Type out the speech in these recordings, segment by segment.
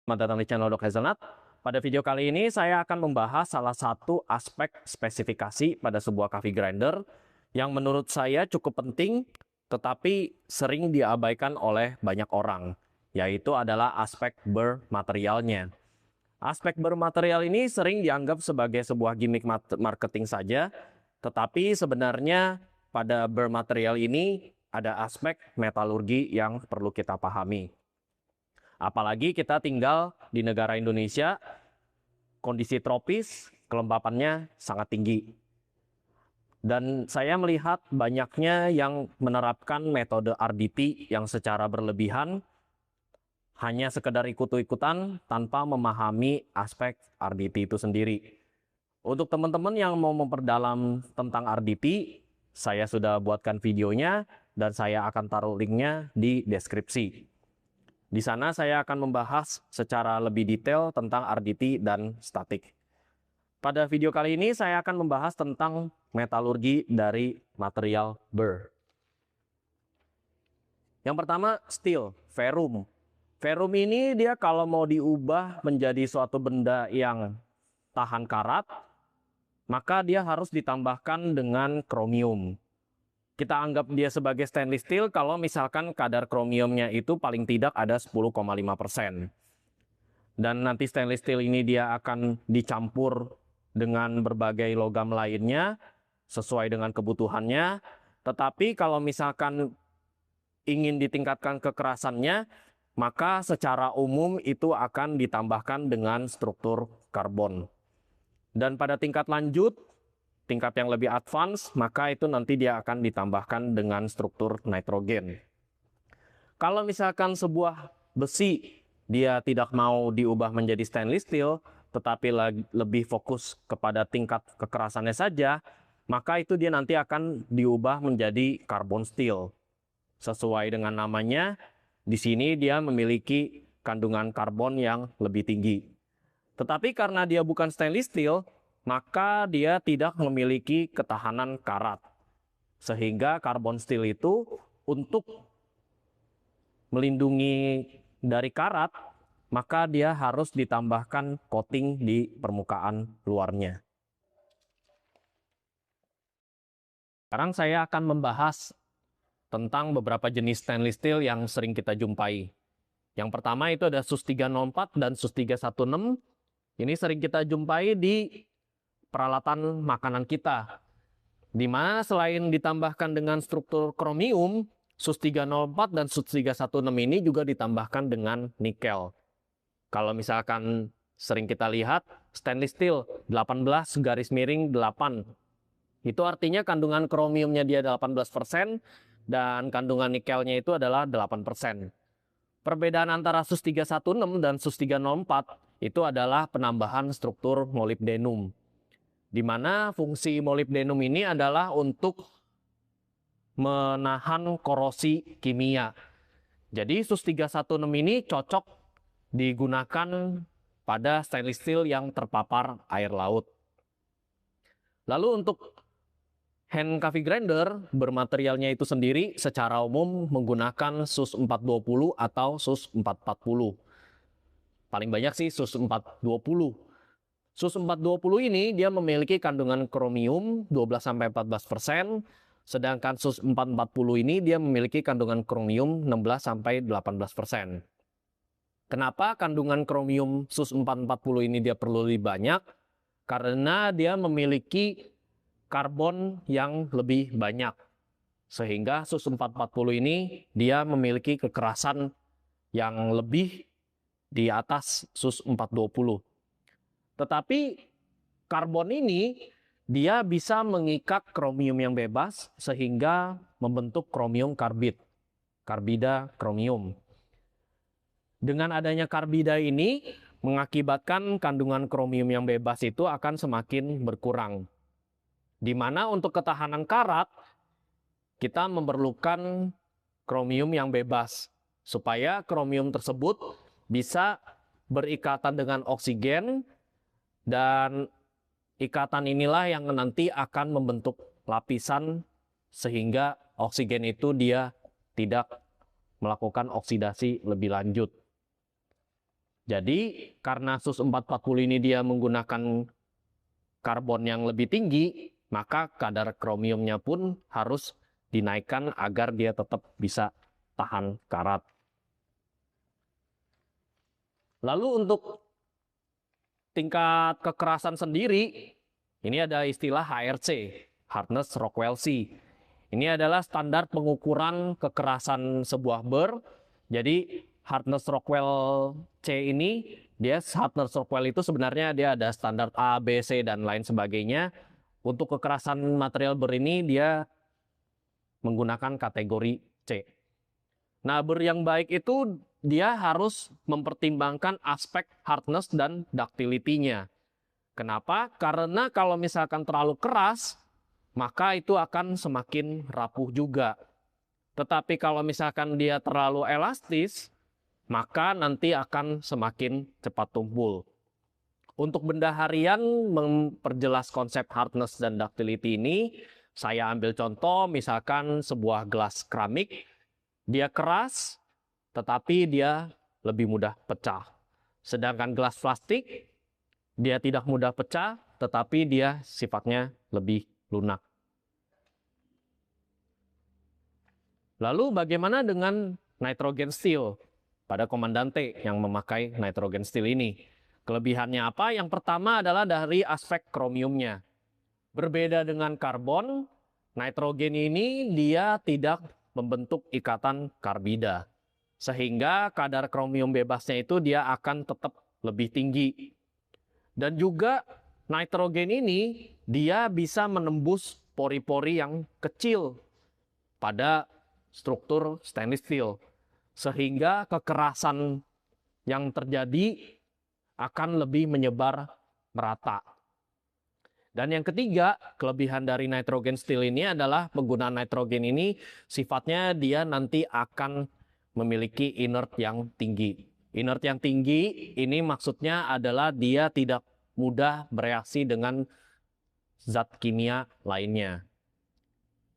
Selamat datang di channel Dok Hazelnut. Pada video kali ini saya akan membahas salah satu aspek spesifikasi pada sebuah coffee grinder yang menurut saya cukup penting tetapi sering diabaikan oleh banyak orang, yaitu adalah aspek burr materialnya. Aspek burr material ini sering dianggap sebagai sebuah gimmick marketing saja, tetapi sebenarnya pada burr material ini ada aspek metalurgi yang perlu kita pahami. Apalagi kita tinggal di negara Indonesia, kondisi tropis, kelembapannya sangat tinggi. Dan saya melihat banyaknya yang menerapkan metode RDP yang secara berlebihan, hanya sekedar ikut-ikutan tanpa memahami aspek RDP itu sendiri. Untuk teman-teman yang mau memperdalam tentang RDP, saya sudah buatkan videonya dan saya akan taruh linknya di deskripsi. Di sana saya akan membahas secara lebih detail tentang RDP dan statik. Pada video kali ini saya akan membahas tentang metalurgi dari material burr. Yang pertama, steel, ferrum. Ferrum ini dia kalau mau diubah menjadi suatu benda yang tahan karat, maka dia harus ditambahkan dengan kromium. Kita anggap dia sebagai stainless steel kalau misalkan kadar kromiumnya itu paling tidak ada 10,5%. Dan nanti stainless steel ini dia akan dicampur dengan berbagai logam lainnya sesuai dengan kebutuhannya. Tetapi kalau misalkan ingin ditingkatkan kekerasannya, maka secara umum itu akan ditambahkan dengan struktur karbon. Dan pada tingkat lanjut, tingkat yang lebih advance, maka itu nanti dia akan ditambahkan dengan struktur nitrogen. Kalau misalkan sebuah besi dia tidak mau diubah menjadi stainless steel, tetapi lebih fokus kepada tingkat kekerasannya saja, maka itu dia nanti akan diubah menjadi carbon steel. Sesuai dengan namanya, di sini dia memiliki kandungan karbon yang lebih tinggi. Tetapi karena dia bukan stainless steel, maka dia tidak memiliki ketahanan karat. Sehingga carbon steel itu untuk melindungi dari karat, maka dia harus ditambahkan coating di permukaan luarnya. Sekarang saya akan membahas tentang beberapa jenis stainless steel yang sering kita jumpai. Yang pertama itu ada SUS 304 dan SUS 316. Ini sering kita jumpai di peralatan makanan kita, di mana selain ditambahkan dengan struktur kromium, SUS 304 dan SUS 316 ini juga ditambahkan dengan nikel. Kalau misalkan sering kita lihat stainless steel 18-8, itu artinya kandungan kromiumnya dia 18% dan kandungan nikelnya itu adalah 8%. Perbedaan antara SUS 316 dan SUS 304 itu adalah penambahan struktur molybdenum, di mana fungsi molybdenum ini adalah untuk menahan korosi kimia. Jadi SUS 316 ini cocok digunakan pada stainless steel yang terpapar air laut. Lalu untuk hand coffee grinder bermaterialnya itu sendiri secara umum menggunakan SUS 420 atau SUS 440. Paling banyak sih SUS 420. SUS 420 ini dia memiliki kandungan kromium 12-14%, sedangkan SUS 440 ini dia memiliki kandungan kromium 16-18%. Kenapa kandungan kromium SUS 440 ini dia perlu lebih banyak? Karena dia memiliki karbon yang lebih banyak. Sehingga SUS 440 ini dia memiliki kekerasan yang lebih di atas SUS 420. Tetapi karbon ini dia bisa mengikat kromium yang bebas sehingga membentuk kromium karbid, karbida kromium. Dengan adanya karbida ini mengakibatkan kandungan kromium yang bebas itu akan semakin berkurang. Di mana untuk ketahanan karat kita memerlukan kromium yang bebas supaya kromium tersebut bisa berikatan dengan oksigen. Dan ikatan inilah yang nanti akan membentuk lapisan sehingga oksigen itu dia tidak melakukan oksidasi lebih lanjut. Jadi karena SUS 440 ini dia menggunakan karbon yang lebih tinggi, maka kadar kromiumnya pun harus dinaikkan agar dia tetap bisa tahan karat. Lalu untuk tingkat kekerasan sendiri, ini ada istilah HRC, Hardness Rockwell C. Ini adalah standar pengukuran kekerasan sebuah ber. Jadi Hardness Rockwell C ini, Hardness Rockwell itu sebenarnya dia ada standar A, B, C, dan lain sebagainya. Untuk kekerasan material ber ini dia menggunakan kategori C. Nah, ber yang baik itu dia harus mempertimbangkan aspek hardness dan ductility-nya. Kenapa? Karena kalau misalkan terlalu keras, maka itu akan semakin rapuh juga. Tetapi kalau misalkan dia terlalu elastis, maka nanti akan semakin cepat tumpul. Untuk benda harian memperjelas konsep hardness dan ductility ini, saya ambil contoh misalkan sebuah gelas keramik, dia keras, tetapi dia lebih mudah pecah. Sedangkan gelas plastik, dia tidak mudah pecah, tetapi dia sifatnya lebih lunak. Lalu bagaimana dengan nitrogen steel pada Comandante yang memakai nitrogen steel ini? Kelebihannya apa? Yang pertama adalah dari aspek kromiumnya. Berbeda dengan karbon, nitrogen ini dia tidak membentuk ikatan karbida. Sehingga kadar kromium bebasnya itu dia akan tetap lebih tinggi. Dan juga nitrogen ini dia bisa menembus pori-pori yang kecil pada struktur stainless steel. Sehingga kekerasan yang terjadi akan lebih menyebar merata. Dan yang ketiga, kelebihan dari nitrogen steel ini adalah penggunaan nitrogen ini sifatnya dia nanti akan memiliki inert yang tinggi. Inert yang tinggi ini maksudnya adalah dia tidak mudah bereaksi dengan zat kimia lainnya.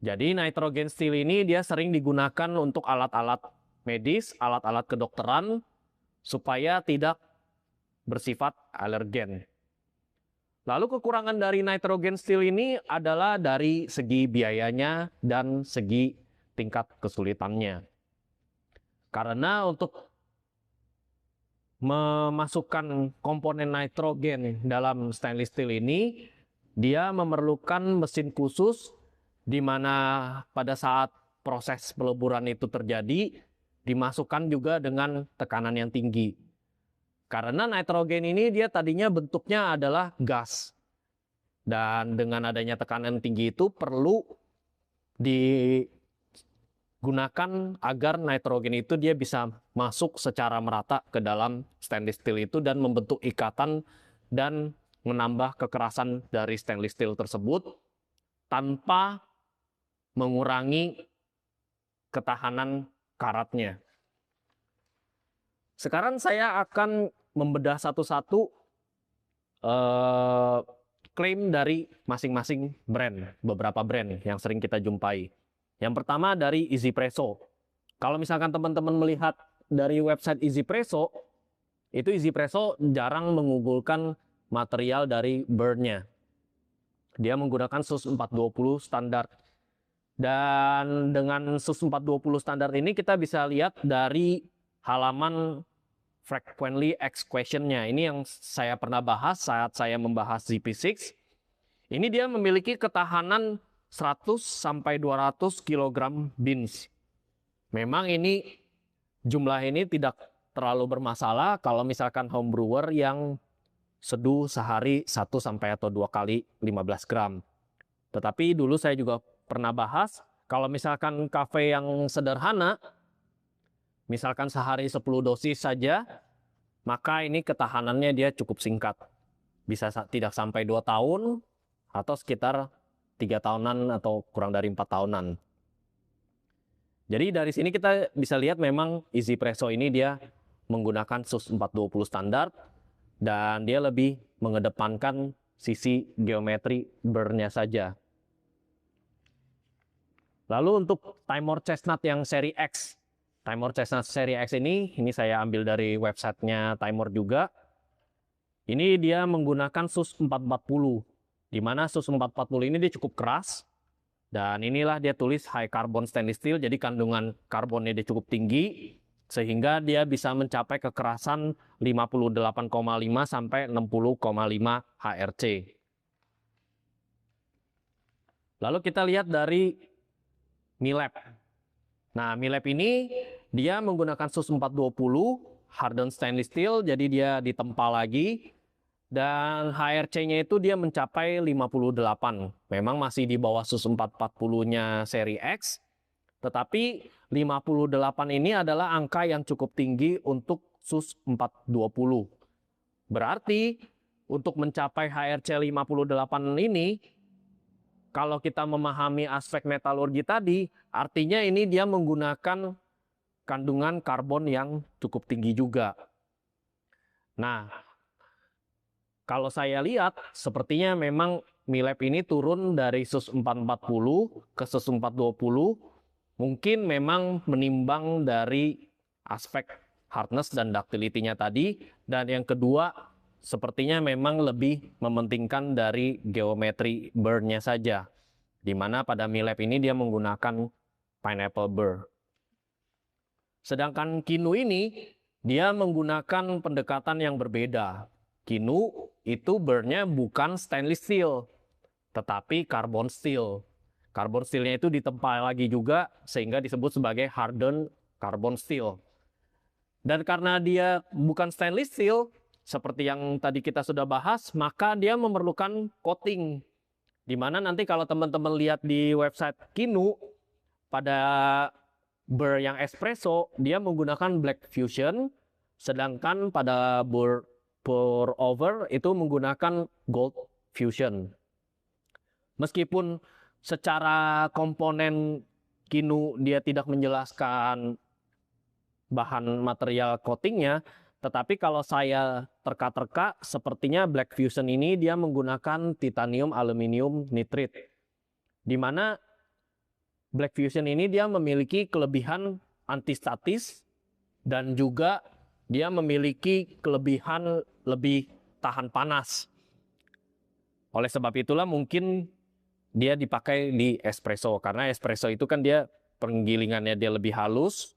Jadi nitrogen steel ini dia sering digunakan untuk alat-alat medis, alat-alat kedokteran supaya tidak bersifat alergen. Lalu kekurangan dari nitrogen steel ini adalah dari segi biayanya dan segi tingkat kesulitannya. Karena untuk memasukkan komponen nitrogen dalam stainless steel ini, dia memerlukan mesin khusus di mana pada saat proses peleburan itu terjadi, dimasukkan juga dengan tekanan yang tinggi. Karena nitrogen ini dia tadinya bentuknya adalah gas. Dan dengan adanya tekanan tinggi itu perlu digunakan agar nitrogen itu dia bisa masuk secara merata ke dalam stainless steel itu dan membentuk ikatan dan menambah kekerasan dari stainless steel tersebut tanpa mengurangi ketahanan karatnya. Sekarang saya akan membedah satu-satu klaim dari masing-masing brand, beberapa brand yang sering kita jumpai. Yang pertama dari Easypresso. Kalau misalkan teman-teman melihat dari website Easypresso, itu Easypresso jarang mengunggulkan material dari burn-nya. Dia menggunakan SUS 420 standar. Dan dengan SUS 420 standar ini kita bisa lihat dari halaman frequently asked question-nya. Ini yang saya pernah bahas saat saya membahas ZP6. Ini dia memiliki ketahanan 100 sampai 200 kg bins. Memang ini jumlah ini tidak terlalu bermasalah kalau misalkan home brewer yang seduh sehari 1 sampai atau 2 kali 15 gram. Tetapi dulu saya juga pernah bahas kalau misalkan kafe yang sederhana, misalkan sehari 10 dosis saja, maka ini ketahanannya dia cukup singkat. Bisa tidak sampai 2 tahun atau sekitar 3 tahunan atau kurang dari 4 tahunan. Jadi dari sini kita bisa lihat memang Easypresso ini dia menggunakan SUS 420 standar dan dia lebih mengedepankan sisi geometri burn-nya saja. Lalu untuk Timor Chestnut yang seri X. Timor Chestnut seri X ini saya ambil dari websitenya Timor juga. Ini dia menggunakan SUS 440, di mana SUS 440 ini dia cukup keras. Dan inilah dia tulis high carbon stainless steel, jadi kandungan karbonnya dia cukup tinggi, sehingga dia bisa mencapai kekerasan 58,5 sampai 60,5 HRC. Lalu kita lihat dari MILAB. Nah, MILAB ini dia menggunakan SUS 420 hardened stainless steel, jadi dia ditempa lagi. Dan HRC-nya itu dia mencapai 58. Memang masih di bawah SUS 440-nya seri X. Tetapi 58 ini adalah angka yang cukup tinggi untuk SUS 420. Berarti untuk mencapai HRC 58 ini, kalau kita memahami aspek metalurgi tadi, artinya ini dia menggunakan kandungan karbon yang cukup tinggi juga. Nah, kalau saya lihat, sepertinya memang MILAB ini turun dari SUS 440 ke SUS 420, mungkin memang menimbang dari aspek hardness dan ductility-nya tadi, dan yang kedua, sepertinya memang lebih mementingkan dari geometri burr-nya saja, di mana pada MILAB ini dia menggunakan pineapple burr. Sedangkan Kinu ini, dia menggunakan pendekatan yang berbeda. Kinu itu burr-nya bukan stainless steel, tetapi carbon steel. Carbon steel-nya itu ditempa lagi juga, sehingga disebut sebagai hardened carbon steel. Dan karena dia bukan stainless steel, seperti yang tadi kita sudah bahas, maka dia memerlukan coating. Dimana nanti kalau teman-teman lihat di website Kinu, pada burr yang espresso, dia menggunakan black fusion, sedangkan pada burr pour over itu menggunakan gold fusion. Meskipun secara komponen Kinu dia tidak menjelaskan bahan material coatingnya, tetapi kalau saya terka-terka sepertinya black fusion ini dia menggunakan titanium aluminium nitride, di mana black fusion ini dia memiliki kelebihan antistatis dan juga dia memiliki kelebihan lebih tahan panas. Oleh sebab itulah mungkin dia dipakai di espresso, karena espresso itu kan dia penggilingannya dia lebih halus,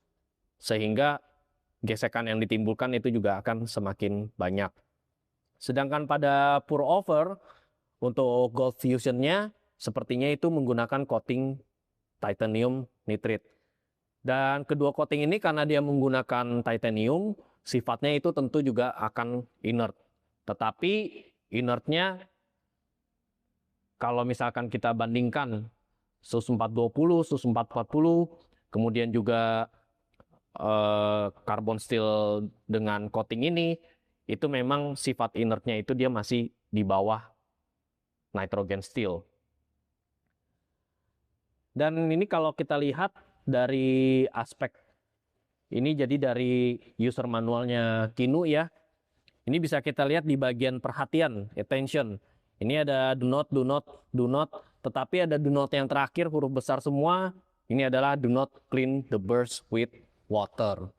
sehingga gesekan yang ditimbulkan itu juga akan semakin banyak. Sedangkan pada pour over, untuk gold fusionnya sepertinya itu menggunakan coating titanium nitride. Dan kedua coating ini karena dia menggunakan titanium, sifatnya itu tentu juga akan inert. Tetapi inertnya kalau misalkan kita bandingkan SUS 420, SUS 440, kemudian juga carbon steel dengan coating ini, itu memang sifat inertnya itu dia masih di bawah nitrogen steel. Dan ini kalau kita lihat dari aspek ini, jadi dari user manualnya Kinu ya, ini bisa kita lihat di bagian perhatian, attention. Ini ada do not, do not, do not, tetapi ada do not yang terakhir huruf besar semua. Ini adalah do not clean the burrs with water.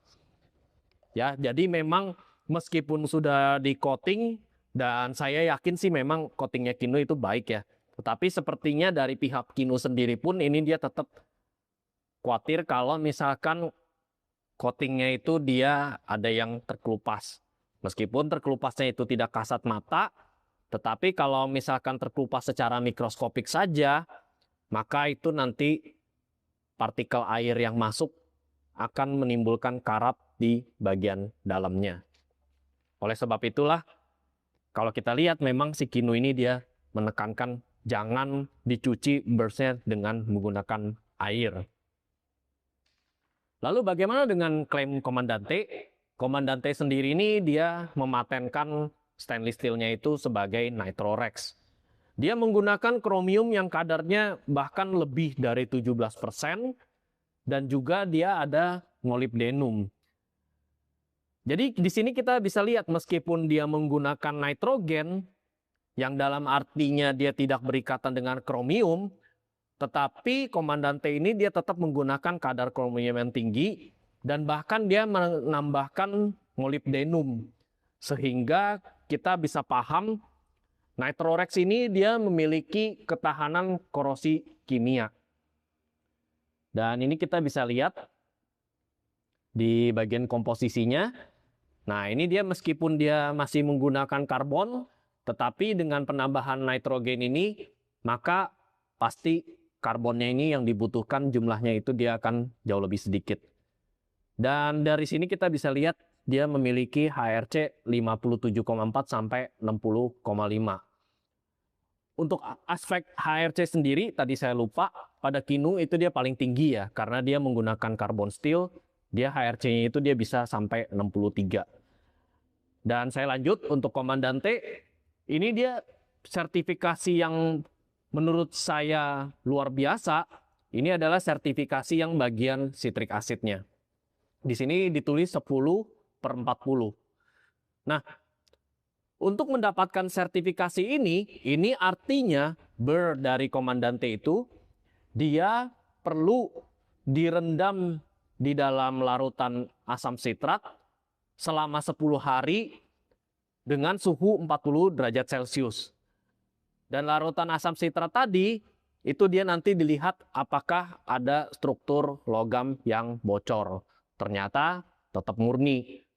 Ya, jadi memang meskipun sudah di coating, dan saya yakin sih memang coatingnya Kinu itu baik ya. Tetapi sepertinya dari pihak Kinu sendiri pun ini dia tetap khawatir kalau misalkan coatingnya itu dia ada yang terkelupas. Meskipun terkelupasnya itu tidak kasat mata, tetapi kalau misalkan terkelupas secara mikroskopik saja, maka itu nanti partikel air yang masuk akan menimbulkan karat di bagian dalamnya. Oleh sebab itulah, kalau kita lihat memang si Kinu ini dia menekankan jangan dicuci burrsnya dengan menggunakan air. Lalu bagaimana dengan klaim Komandante? Komandante sendiri ini dia mematenkan stainless steel-nya itu sebagai Nitrorex. Dia menggunakan kromium yang kadarnya bahkan lebih dari 17%, dan juga dia ada molybdenum. Jadi di sini kita bisa lihat meskipun dia menggunakan nitrogen, yang dalam artinya dia tidak berikatan dengan kromium, tetapi Komandante ini dia tetap menggunakan kadar kromium yang tinggi, dan bahkan dia menambahkan molybdenum, sehingga kita bisa paham Nitrorex ini dia memiliki ketahanan korosi kimia. Dan ini kita bisa lihat di bagian komposisinya. Nah, ini dia meskipun dia masih menggunakan karbon, tetapi dengan penambahan nitrogen ini, maka pasti karbonnya ini yang dibutuhkan jumlahnya itu dia akan jauh lebih sedikit. Dan dari sini kita bisa lihat dia memiliki HRC 57,4 sampai 60,5. Untuk aspek HRC sendiri, tadi saya lupa, pada Kinu itu dia paling tinggi ya, karena dia menggunakan karbon steel, dia HRC-nya itu dia bisa sampai 63. Dan saya lanjut untuk Comandante, ini dia sertifikasi yang menurut saya luar biasa. Ini adalah sertifikasi yang bagian citric acidnya. Di sini ditulis 10/40. Nah, untuk mendapatkan sertifikasi ini artinya BER dari Comandante itu dia perlu direndam di dalam larutan asam sitrat selama 10 hari dengan suhu 40 derajat Celcius. Dan larutan asam sitrat tadi itu dia nanti dilihat apakah ada struktur logam yang bocor. Ternyata tetap murni.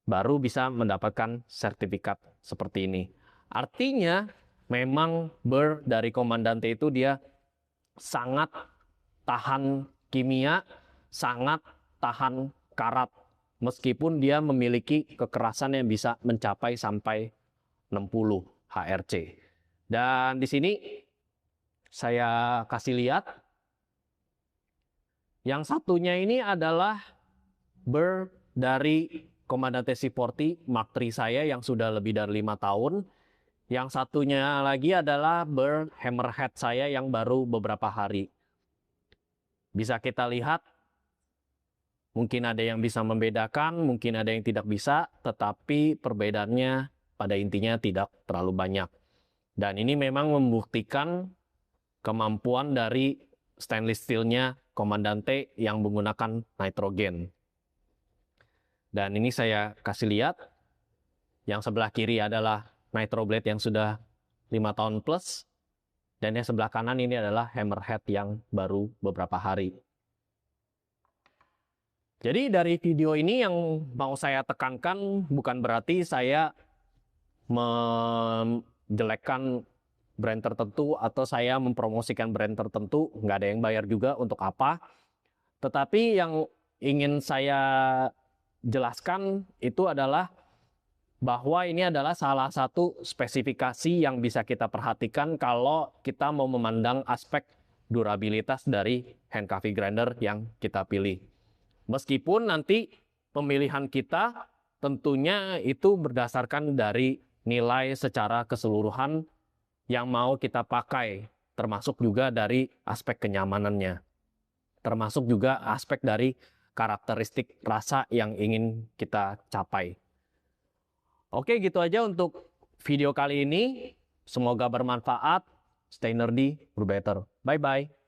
Baru bisa mendapatkan sertifikat seperti ini. Artinya memang BER dari Comandante itu dia sangat tahan kimia, sangat tahan karat. Meskipun dia memiliki kekerasan yang bisa mencapai sampai 60 HRC. Dan di sini saya kasih lihat. Yang satunya ini adalah BER dari Comandante C40 Mark III saya yang sudah lebih dari 5 tahun. Yang satunya lagi adalah BER Hammerhead saya yang baru beberapa hari. Bisa kita lihat, mungkin ada yang bisa membedakan, mungkin ada yang tidak bisa, tetapi perbedaannya pada intinya tidak terlalu banyak. Dan ini memang membuktikan kemampuan dari stainless steel-nya Comandante yang menggunakan nitrogen. Dan ini saya kasih lihat, yang sebelah kiri adalah Nitroblade yang sudah 5 tahun plus, dan yang sebelah kanan ini adalah Hammerhead yang baru beberapa hari. Jadi dari video ini yang mau saya tekankan bukan berarti saya menjelekkan brand tertentu atau saya mempromosikan brand tertentu, nggak ada yang bayar juga untuk apa. Tetapi yang ingin saya jelaskan itu adalah bahwa ini adalah salah satu spesifikasi yang bisa kita perhatikan kalau kita mau memandang aspek durabilitas dari hand coffee grinder yang kita pilih. Meskipun nanti pemilihan kita tentunya itu berdasarkan dari nilai secara keseluruhan yang mau kita pakai, termasuk juga dari aspek kenyamanannya, termasuk juga aspek dari karakteristik rasa yang ingin kita capai. Oke, gitu aja untuk video kali ini. Semoga bermanfaat. Stay nerdy, brew better. Bye-bye.